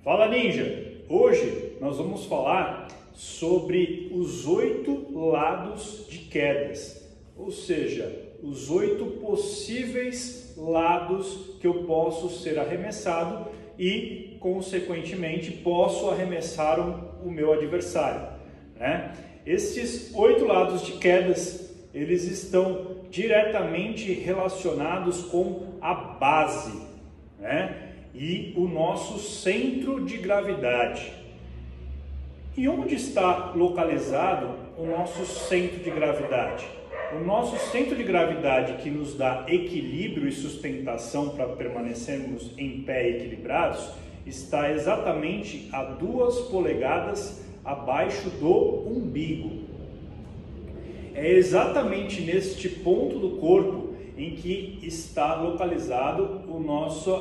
Fala Ninja! Hoje nós vamos falar sobre os 8 lados de quedas, ou seja, os 8 possíveis lados que eu posso ser arremessado e, consequentemente, posso arremessar o meu adversário, né? Estes 8 lados de quedas, eles estão diretamente relacionados com a base, né? E o nosso centro de gravidade. E onde está localizado o nosso centro de gravidade? O nosso centro de gravidade que nos dá equilíbrio e sustentação para permanecermos em pé equilibrados está exatamente a 2 polegadas abaixo do umbigo. É exatamente neste ponto do corpo em que está localizado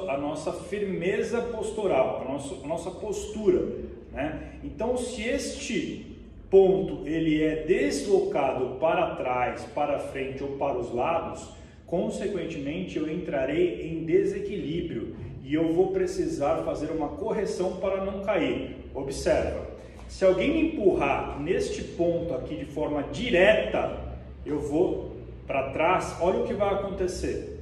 a nossa firmeza postural, a nossa postura, né? Então, se este ponto ele é deslocado para trás, para frente ou para os lados, consequentemente eu entrarei em desequilíbrio e eu vou precisar fazer uma correção para não cair. Observa, se alguém me empurrar neste ponto aqui de forma direta, eu vou para trás, olha o que vai acontecer.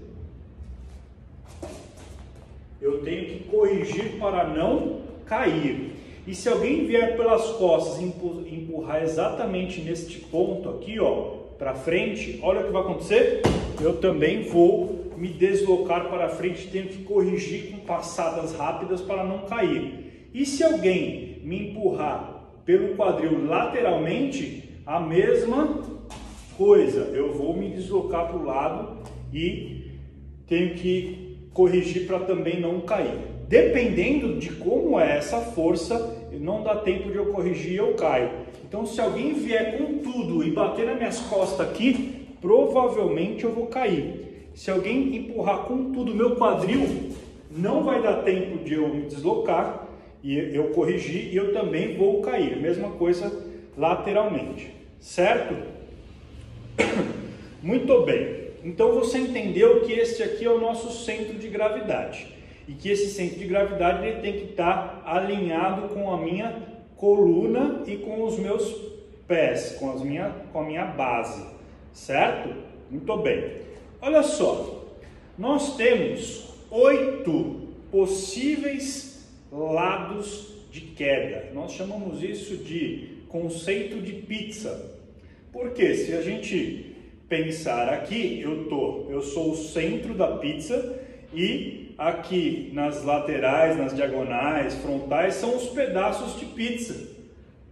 Eu tenho que corrigir para não cair. E se alguém vier pelas costas e empurrar exatamente neste ponto aqui, ó, para frente, olha o que vai acontecer. Eu também vou me deslocar para frente, tenho que corrigir com passadas rápidas para não cair. E se alguém me empurrar pelo quadril lateralmente, a mesma coisa, eu vou me deslocar para o lado e tenho que corrigir para também não cair. Dependendo de como é essa força, não dá tempo de eu corrigir e eu caio. Então, se alguém vier com tudo e bater nas minhas costas aqui, provavelmente eu vou cair. Se alguém empurrar com tudo meu quadril, não vai dar tempo de eu me deslocar e eu corrigir e eu também vou cair. Mesma coisa lateralmente, certo? Muito bem, então você entendeu que este aqui é o nosso centro de gravidade e que esse centro de gravidade ele tem que estar alinhado com a minha coluna e com os meus pés, com a minha base, certo? Muito bem, olha só, nós temos 8 possíveis lados de queda, nós chamamos isso de conceito de pizza. Porque se a gente pensar aqui, eu sou o centro da pizza e aqui nas laterais, nas diagonais, frontais são os pedaços de pizza,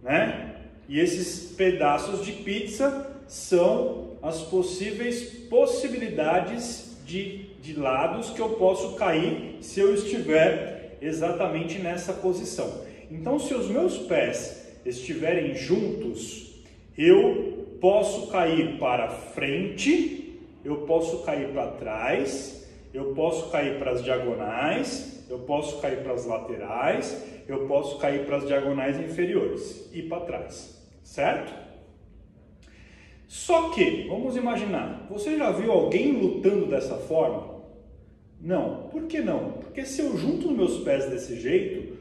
né? E esses pedaços de pizza são as possíveis possibilidades de lados que eu posso cair se eu estiver exatamente nessa posição. Então, se os meus pés estiverem juntos, eu posso cair para frente, eu posso cair para trás, eu posso cair para as diagonais, eu posso cair para as laterais, eu posso cair para as diagonais inferiores e para trás, certo? Só que, vamos imaginar, você já viu alguém lutando dessa forma? Não. Por que não? Porque se eu junto os meus pés desse jeito,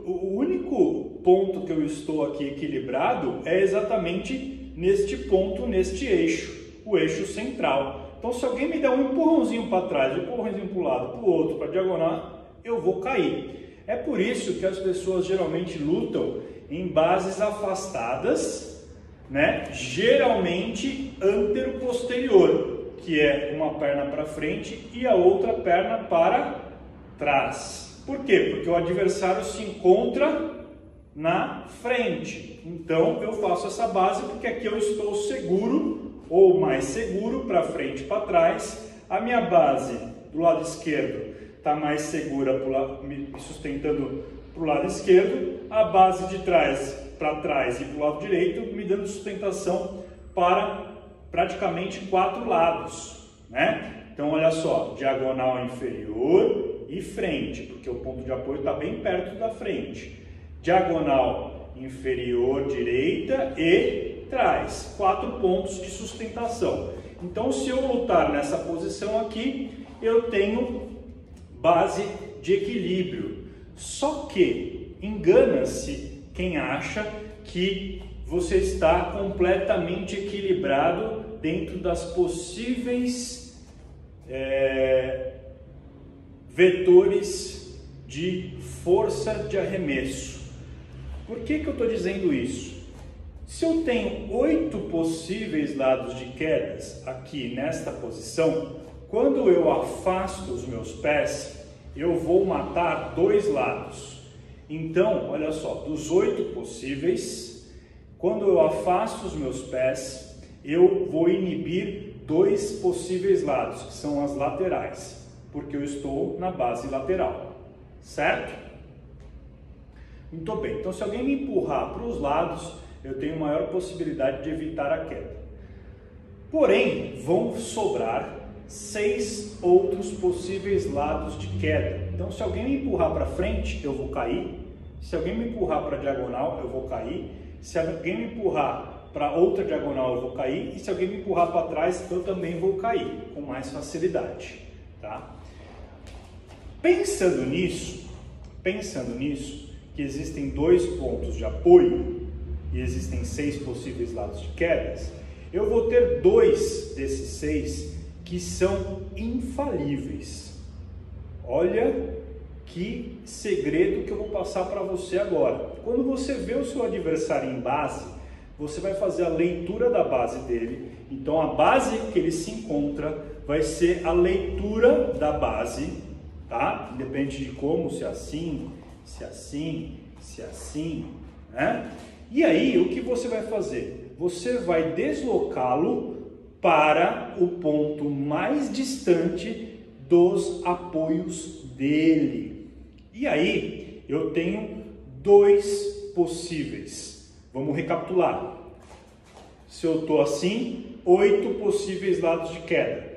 o único ponto que eu estou aqui equilibrado é exatamente neste ponto, neste eixo, o eixo central. Então, se alguém me der um empurrãozinho para trás, um empurrãozinho para o lado, para o outro, para a diagonal, eu vou cair. É por isso que as pessoas geralmente lutam em bases afastadas, né? Geralmente antero-posterior, que é uma perna para frente e a outra perna para trás. Por quê? Porque o adversário se encontra na frente. Então eu faço essa base porque aqui eu estou seguro ou mais seguro para frente e para trás. A minha base do lado esquerdo está mais segura me sustentando para o lado esquerdo. A base de trás para trás e para o lado direito me dando sustentação para praticamente 4 lados, né? Então olha só, diagonal inferior e frente, porque o ponto de apoio está bem perto da frente. Diagonal inferior direita e trás, 4 pontos de sustentação. Então, se eu lutar nessa posição aqui, eu tenho base de equilíbrio. Só que engana-se quem acha que você está completamente equilibrado dentro das possíveis vetores de força de arremesso. Por que eu estou dizendo isso? Se eu tenho 8 possíveis lados de quedas aqui nesta posição, quando eu afasto os meus pés, eu vou matar 2 lados. Então, olha só, dos 8 possíveis, quando eu afasto os meus pés, eu vou inibir 2 possíveis lados, que são as laterais, porque eu estou na base lateral, certo? Muito bem, então se alguém me empurrar para os lados, eu tenho maior possibilidade de evitar a queda. Porém, vão sobrar 6 outros possíveis lados de queda. Então, se alguém me empurrar para frente, eu vou cair. Se alguém me empurrar para a diagonal, eu vou cair. Se alguém me empurrar para outra diagonal, eu vou cair. E se alguém me empurrar para trás, eu também vou cair com mais facilidade, tá? Pensando nisso, que existem 2 pontos de apoio e existem 6 possíveis lados de quedas, eu vou ter 2 desses 6 que são infalíveis. Olha que segredo que eu vou passar para você agora. Quando você vê o seu adversário em base, você vai fazer a leitura da base dele. Então a base que ele se encontra vai ser a leitura da base, tá? Independente de como, se assim, se assim, se assim, né? E aí, o que você vai fazer? Você vai deslocá-lo para o ponto mais distante dos apoios dele. E aí, eu tenho 2 possíveis. Vamos recapitular. Se eu estou assim, 8 possíveis lados de queda.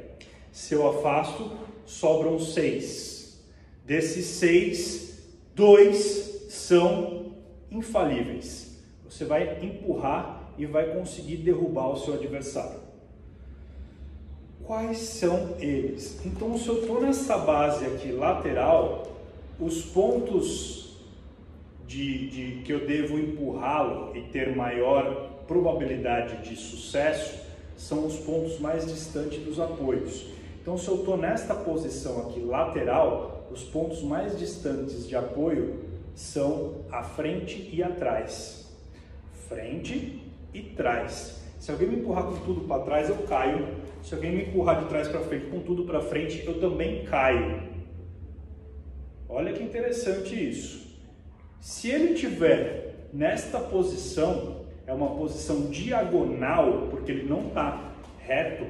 Se eu afasto, sobram 6. Desses 6, 2 são infalíveis. Você vai empurrar e vai conseguir derrubar o seu adversário. Quais são eles? Então, se eu estou nessa base aqui lateral, os pontos que eu devo empurrá-lo e ter maior probabilidade de sucesso são os pontos mais distantes dos apoios. Então, se eu estou nesta posição aqui lateral, os pontos mais distantes de apoio são a frente e atrás. Frente e trás. Se alguém me empurrar com tudo para trás, eu caio. Se alguém me empurrar de trás para frente com tudo para frente, eu também caio. Olha que interessante isso. Se ele tiver nesta posição, é uma posição diagonal, porque ele não está reto.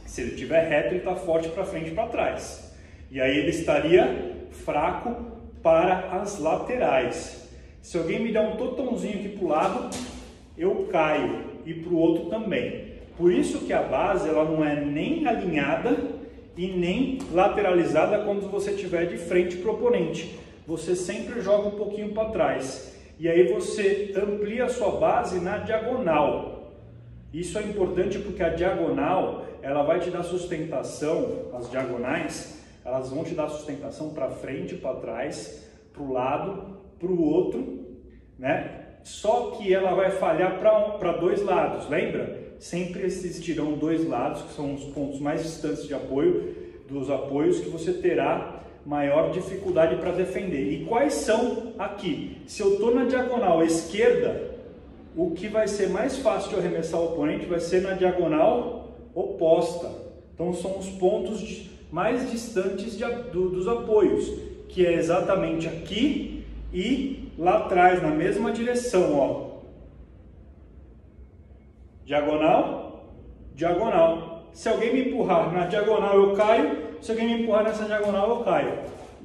Se ele estiver reto, ele está forte para frente e para trás. E aí ele estaria fraco para as laterais. Se alguém me der um totãozinho aqui para o lado, eu caio e para o outro também. Por isso que a base ela não é nem alinhada e nem lateralizada quando você estiver de frente para o oponente. Você sempre joga um pouquinho para trás. E aí você amplia a sua base na diagonal. Isso é importante porque a diagonal ela vai te dar sustentação, as diagonais, elas vão te dar sustentação para frente, para trás, para o lado, para o outro, né? Só que ela vai falhar para 2 lados, lembra? Sempre existirão 2 lados, que são os pontos mais distantes de apoio, dos apoios que você terá maior dificuldade para defender. E quais são aqui? Se eu estou na diagonal esquerda, o que vai ser mais fácil de arremessar o oponente vai ser na diagonal oposta. Então são os pontos mais distantes dos apoios, que é exatamente aqui e lá atrás, na mesma direção, ó. Diagonal, diagonal. Se alguém me empurrar na diagonal, eu caio. Se alguém me empurrar nessa diagonal, eu caio.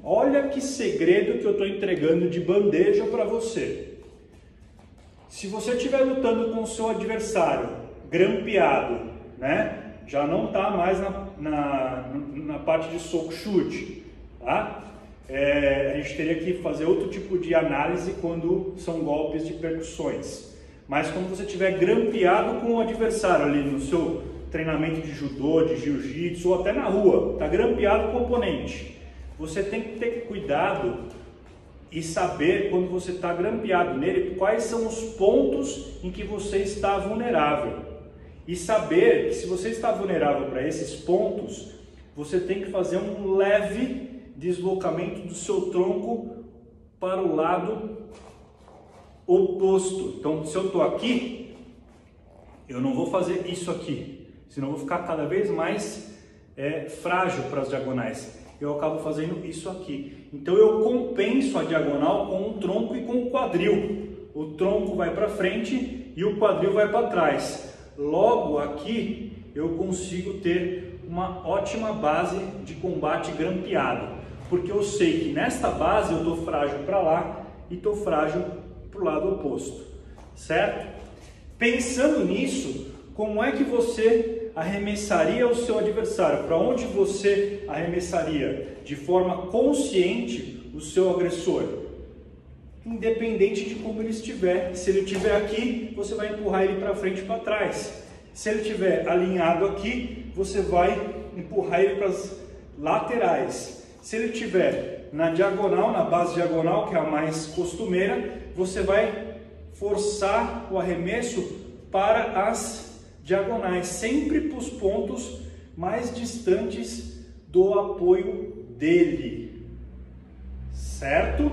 Olha que segredo que eu estou entregando de bandeja para você. Se você estiver lutando com o seu adversário, grampeado, né? Já não está mais na parte de soco-chute, tá? A gente teria que fazer outro tipo de análise quando são golpes de percussões. Mas quando você estiver grampeado com o adversário ali no seu treinamento de judô, de jiu-jitsu ou até na rua, está grampeado com o oponente, você tem que ter cuidado e saber quando você está grampeado nele quais são os pontos em que você está vulnerável. E saber que se você está vulnerável para esses pontos, você tem que fazer um leve deslocamento do seu tronco para o lado oposto. Então, se eu estou aqui, eu não vou fazer isso aqui, senão eu vou ficar cada vez mais frágil para as diagonais. Eu acabo fazendo isso aqui. Então eu compenso a diagonal com o tronco e com o quadril. O tronco vai para frente e o quadril vai para trás. Logo aqui eu consigo ter uma ótima base de combate grampeado, porque eu sei que nesta base eu estou frágil para lá e estou frágil para o lado oposto, certo? Pensando nisso, como é que você arremessaria o seu adversário? Para onde você arremessaria de forma consciente o seu agressor? Independente de como ele estiver. Se ele estiver aqui, você vai empurrar ele para frente e para trás. Se ele estiver alinhado aqui, você vai empurrar ele para as laterais. Se ele estiver na diagonal, na base diagonal, que é a mais costumeira, você vai forçar o arremesso para as diagonais, sempre para os pontos mais distantes do apoio dele, certo?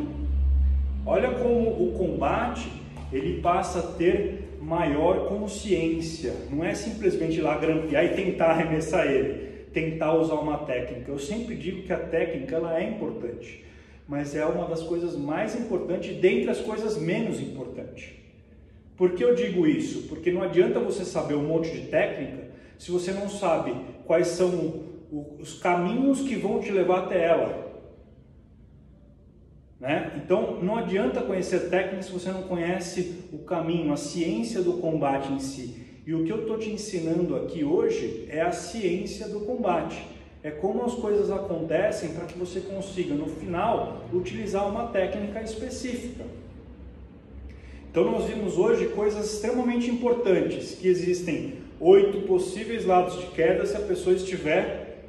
Olha como o combate ele passa a ter maior consciência, não é simplesmente ir lá grampear e tentar arremessar ele, tentar usar uma técnica. Eu sempre digo que a técnica ela é importante, mas é uma das coisas mais importantes dentre as coisas menos importantes. Por que eu digo isso? Porque não adianta você saber um monte de técnica se você não sabe quais são os caminhos que vão te levar até ela. Né? Então não adianta conhecer técnica se você não conhece o caminho, a ciência do combate em si. E o que eu estou te ensinando aqui hoje é a ciência do combate. É como as coisas acontecem para que você consiga, no final, utilizar uma técnica específica. Então nós vimos hoje coisas extremamente importantes, que existem 8 possíveis lados de queda se a pessoa estiver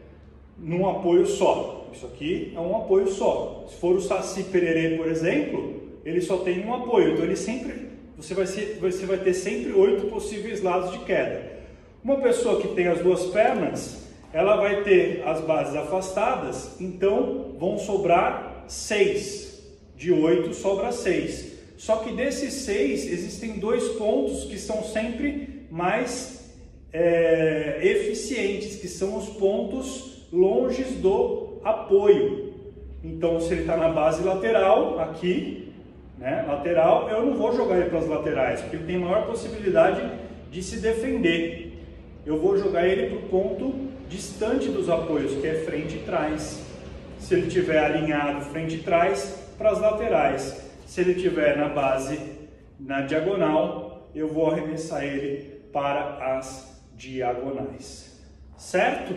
num apoio só. Isso aqui é um apoio só. Se for o Saci Pererê, por exemplo, ele só tem um apoio. Então você vai ter sempre 8 possíveis lados de queda. Uma pessoa que tem as duas pernas, ela vai ter as bases afastadas, então vão sobrar 6. De 8 sobra 6. Só que desses 6, existem 2 pontos que são sempre mais eficientes, que são os pontos longe do apoio. Então, se ele está na base lateral, aqui, né, lateral, eu não vou jogar ele para as laterais, porque ele tem maior possibilidade de se defender. Eu vou jogar ele para o ponto distante dos apoios, que é frente e trás. Se ele estiver alinhado frente e trás, para as laterais. Se ele estiver na base, na diagonal, eu vou arremessar ele para as diagonais. Certo?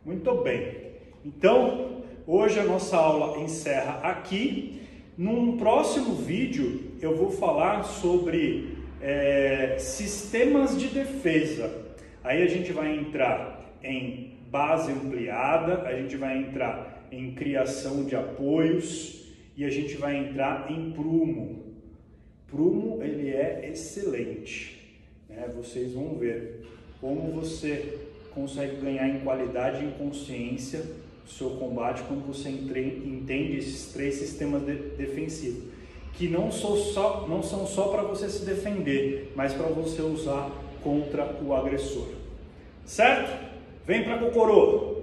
Muito bem. Então, hoje a nossa aula encerra aqui. Num próximo vídeo, eu vou falar sobre sistemas de defesa. Aí a gente vai entrar em base ampliada, a gente vai entrar em criação de apoios, e a gente vai entrar em prumo. Prumo ele é excelente, né? Vocês vão ver como você consegue ganhar em qualidade e em consciência o seu combate quando você entende esses 3 sistemas defensivos, que não são só para você se defender, mas para você usar contra o agressor. Certo? Vem para Cocorô!